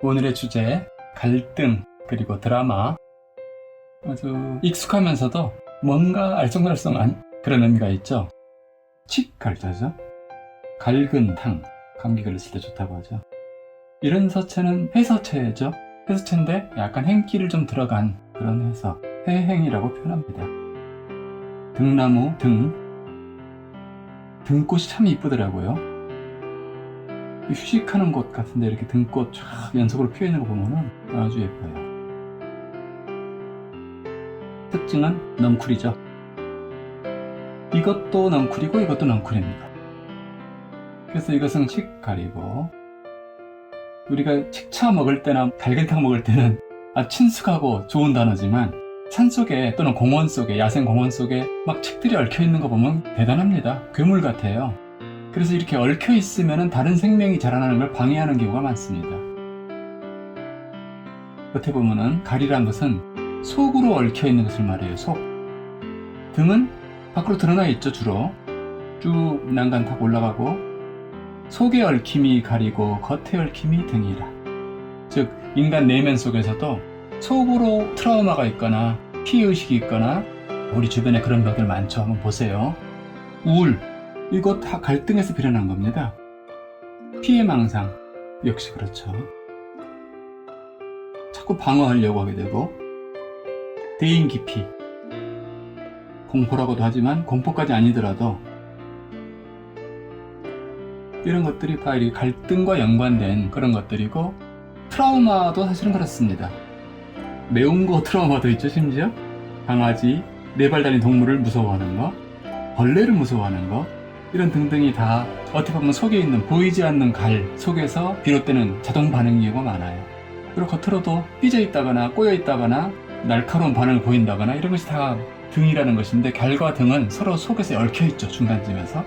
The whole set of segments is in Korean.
오늘의 주제, 갈등, 그리고 드라마. 아주 익숙하면서도 뭔가 알쏭달쏭한 그런 의미가 있죠. 칡 갈자죠. 갈근 탕, 감기 걸렸을 때 좋다고 하죠. 이런 서체는 해서체죠. 해서체인데 약간 행기를 좀 들어간 그런 해서, 해행이라고 표현합니다. 등나무, 등꽃이 참 이쁘더라고요. 휴식하는 곳 같은데 이렇게 등꽃 쫙 연속으로 피어있는 거 보면은 아주 예뻐요. 특징은 넝쿨이죠. 이것도 넝쿨이고 이것도 넝쿨입니다. 그래서 이것은 칡갈이고, 우리가 칡차 먹을 때나 갈근탕 먹을 때는 아주 친숙하고 좋은 단어지만 산속에 또는 공원 속에, 야생 공원 속에 막 칡들이 얽혀있는 거 보면 대단합니다. 괴물 같아요. 그래서 이렇게 얽혀 있으면 다른 생명이 자라나는 걸 방해하는 경우가 많습니다. 겉에 보면은 갈이란 것은 속으로 얽혀 있는 것을 말해요. 속. 등은 밖으로 드러나 있죠. 주로 쭉 난간 타고 올라가고, 속에 얽힘이 갈이고 겉에 얽힘이 등이라. 즉 인간 내면 속에서도 속으로 트라우마가 있거나 피해의식이 있거나, 우리 주변에 그런 병들 많죠. 한번 보세요. 우울, 이거 다 갈등에서 비롯난 겁니다. 피해망상, 역시 그렇죠. 자꾸 방어하려고 하게 되고, 대인기피, 공포라고도 하지만 공포까지 아니더라도 이런 것들이 다 이 갈등과 연관된 그런 것들이고, 트라우마도 사실은 그렇습니다. 매운 거 트라우마도 있죠. 심지어 강아지, 네 발 달린 동물을 무서워하는 거, 벌레를 무서워하는 거, 이런 등등이 다 어떻게 보면 속에 있는 보이지 않는 갈 속에서 비롯되는 자동 반응인 경우가 많아요. 그리고 겉으로도 삐져 있다거나 꼬여 있다거나 날카로운 반응을 보인다거나 이런 것이 다 등이라는 것인데, 갈과 등은 서로 속에서 얽혀 있죠. 중간쯤에서.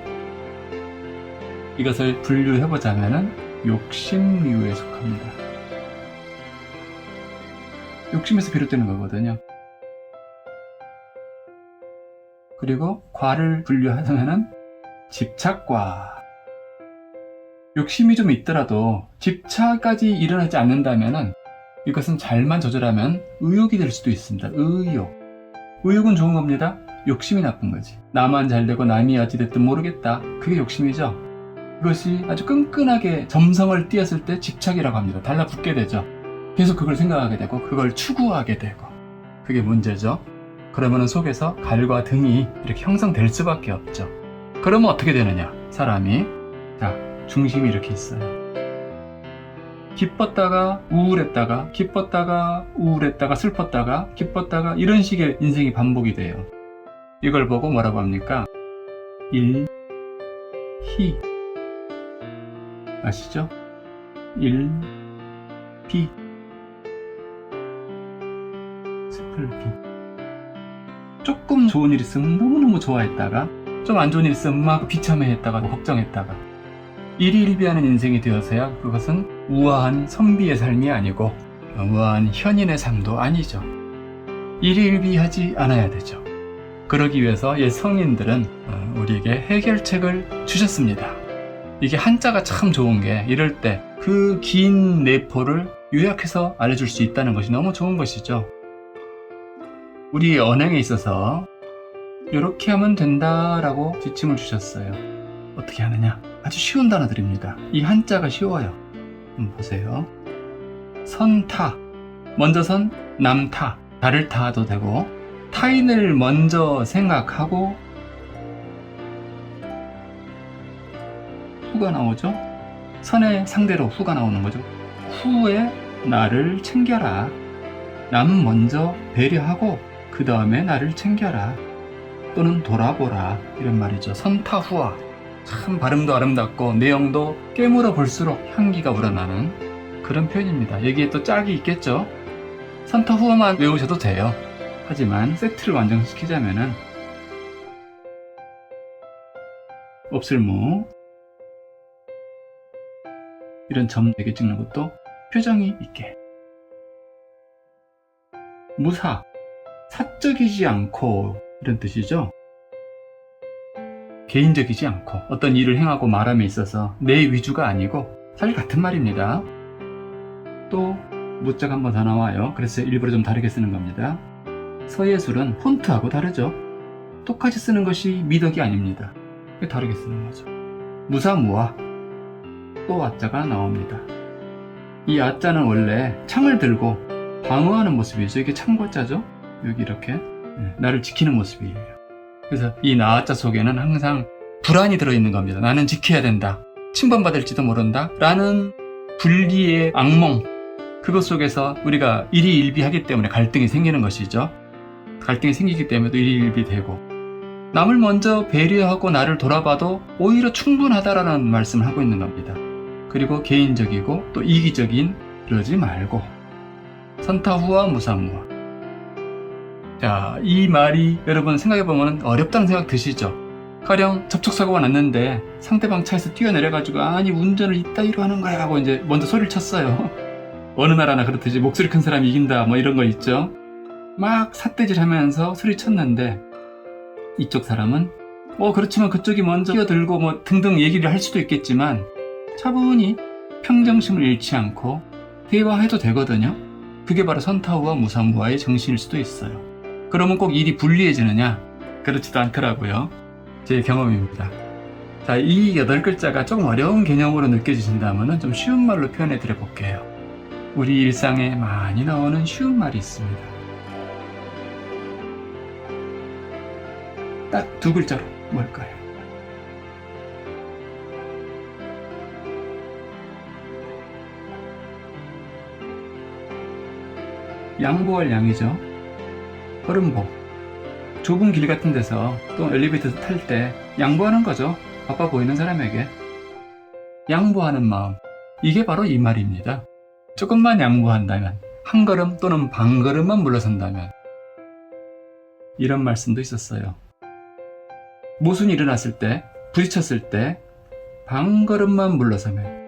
이것을 분류해보자면은 욕심류에 속합니다. 욕심에서 비롯되는 거거든요. 그리고 과를 분류하자면은 집착과. 욕심이 좀 있더라도 집착까지 일어나지 않는다면은 이것은 잘만 조절하면 의욕이 될 수도 있습니다. 의욕은 좋은 겁니다. 욕심이 나쁜 거지. 나만 잘 되고 남이 어찌됐든 모르겠다, 그게 욕심이죠. 그것이 아주 끈끈하게 점성을 띄었을 때 집착이라고 합니다. 달라붙게 되죠. 계속 그걸 생각하게 되고 그걸 추구하게 되고, 그게 문제죠. 그러면 속에서 갈과 등이 이렇게 형성될 수밖에 없죠. 그러면 어떻게 되느냐, 사람이. 자, 중심이 이렇게 있어요. 기뻤다가 우울했다가, 기뻤다가 우울했다가, 슬펐다가 기뻤다가, 이런 식의 인생이 반복이 돼요. 이걸 보고 뭐라고 합니까? 일희. 아시죠? 일비, 슬플비. 조금 좋은 일 있으면 너무너무 좋아했다가, 좀 안 좋은 일 있으면 막 비참해했다가 걱정했다가, 일희일비하는 인생이 되어서야 그것은 우아한 선비의 삶이 아니고 우아한 현인의 삶도 아니죠. 일희일비하지 않아야 되죠. 그러기 위해서 옛 성인들은 우리에게 해결책을 주셨습니다. 이게 한자가 참 좋은 게, 이럴 때 그 긴 내포를 요약해서 알려줄 수 있다는 것이 너무 좋은 것이죠. 우리 언행에 있어서 이렇게 하면 된다라고 지침을 주셨어요. 어떻게 하느냐? 아주 쉬운 단어들입니다. 이 한자가 쉬워요. 한번 보세요. 선타, 먼저 선, 남타, 나를 타도 되고, 타인을 먼저 생각하고, 후가 나오죠. 선의 상대로 후가 나오는 거죠. 후에 나를 챙겨라. 남 먼저 배려하고 그 다음에 나를 챙겨라, 또는 돌아보라, 이런 말이죠. 선타후아. 참 발음도 아름답고 내용도 깨물어 볼수록 향기가 우러나는 그런 표현입니다. 여기에 또 짝이 있겠죠. 선타후아만 외우셔도 돼요. 하지만 세트를 완성시키자면은 옵슬무, 이런 점 4개 찍는 것도 표정이 있게. 무사, 사적이지 않고, 이런 뜻이죠. 개인적이지 않고 어떤 일을 행하고 말함에 있어서 내 위주가 아니고, 사실 같은 말입니다. 또 무자가 한 번 더 나와요. 그래서 일부러 좀 다르게 쓰는 겁니다. 서예술은 폰트하고 다르죠. 똑같이 쓰는 것이 미덕이 아닙니다. 다르게 쓰는 거죠. 무사무아 또 아자가 나옵니다. 이 아자는 원래 창을 들고 방어하는 모습이죠. 이게 창과자죠. 여기 이렇게 나를 지키는 모습이에요. 그래서 이 나아자 속에는 항상 불안이 들어있는 겁니다. 나는 지켜야 된다. 침범받을지도 모른다. 라는 분리의 악몽. 그것 속에서 우리가 일희일비하기 때문에 갈등이 생기는 것이죠. 갈등이 생기기 때문에 또 일희일비되고 남을 먼저 배려하고 나를 돌아봐도 오히려 충분하다라는 말씀을 하고 있는 겁니다. 그리고 개인적이고 또 이기적인 그러지 말고 선타후와 무사무아. 자, 이 말이 여러분 생각해보면 어렵다는 생각 드시죠? 가령 접촉사고가 났는데 상대방 차에서 뛰어내려가지고 아니 운전을 이따위로 하는 거야 하고 이제 먼저 소리를 쳤어요. 어느 나라나 그렇듯이 목소리 큰 사람이 이긴다 뭐 이런 거 있죠. 막 삿대질 하면서 소리 쳤는데 이쪽 사람은 그렇지만 그쪽이 먼저 뛰어들고 뭐 등등 얘기를 할 수도 있겠지만 차분히 평정심을 잃지 않고 대화해도 되거든요. 그게 바로 선타후와 무사무아의 정신일 수도 있어요. 그러면 꼭 일이 불리해지느냐? 그렇지도 않더라고요. 제 경험입니다. 자, 이 8글자가 조금 어려운 개념으로 느껴지신다면 좀 쉬운 말로 표현해 드려 볼게요. 우리 일상에 많이 나오는 쉬운 말이 있습니다. 딱 2글자로 뭘까요? 양보할 양이죠. 걸음보. 좁은 길 같은 데서 또 엘리베이터 탈 때 양보하는 거죠. 바빠 보이는 사람에게. 양보하는 마음. 이게 바로 이 말입니다. 조금만 양보한다면, 한 걸음 또는 반 걸음만 물러선다면. 이런 말씀도 있었어요. 모순이 일어났을 때, 부딪혔을 때, 반 걸음만 물러서면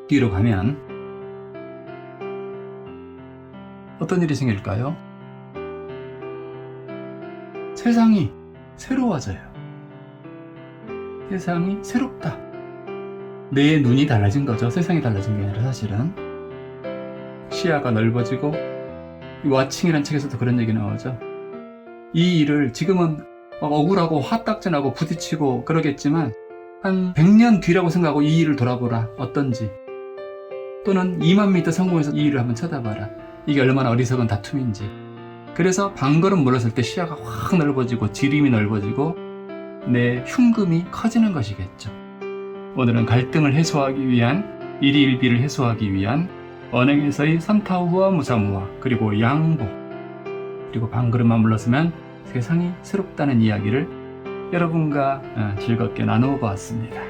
뒤로 가면 어떤 일이 생길까요? 세상이 새로워져요. 세상이 새롭다. 내 눈이 달라진 거죠. 세상이 달라진 게 아니라 사실은 시야가 넓어지고 와칭이라는 책에서도 그런 얘기 나오죠. 이 일을 지금은 억울하고 화딱지나고 부딪히고 그러겠지만 한 100년 뒤라고 생각하고 이 일을 돌아보라. 어떤지. 또는 2만 미터 성공해서 이 일을 한번 쳐다봐라. 이게 얼마나 어리석은 다툼인지. 그래서 반걸음 물러설 때 시야가 확 넓어지고 지름이 넓어지고 내 흉금이 커지는 것이겠죠. 오늘은 갈등을 해소하기 위한 일희일비를 해소하기 위한 언행에서의 선타후와 무사무아 그리고 양보 그리고 반걸음만 물러서면 세상이 새롭다는 이야기를 여러분과 즐겁게 나누어 보았습니다.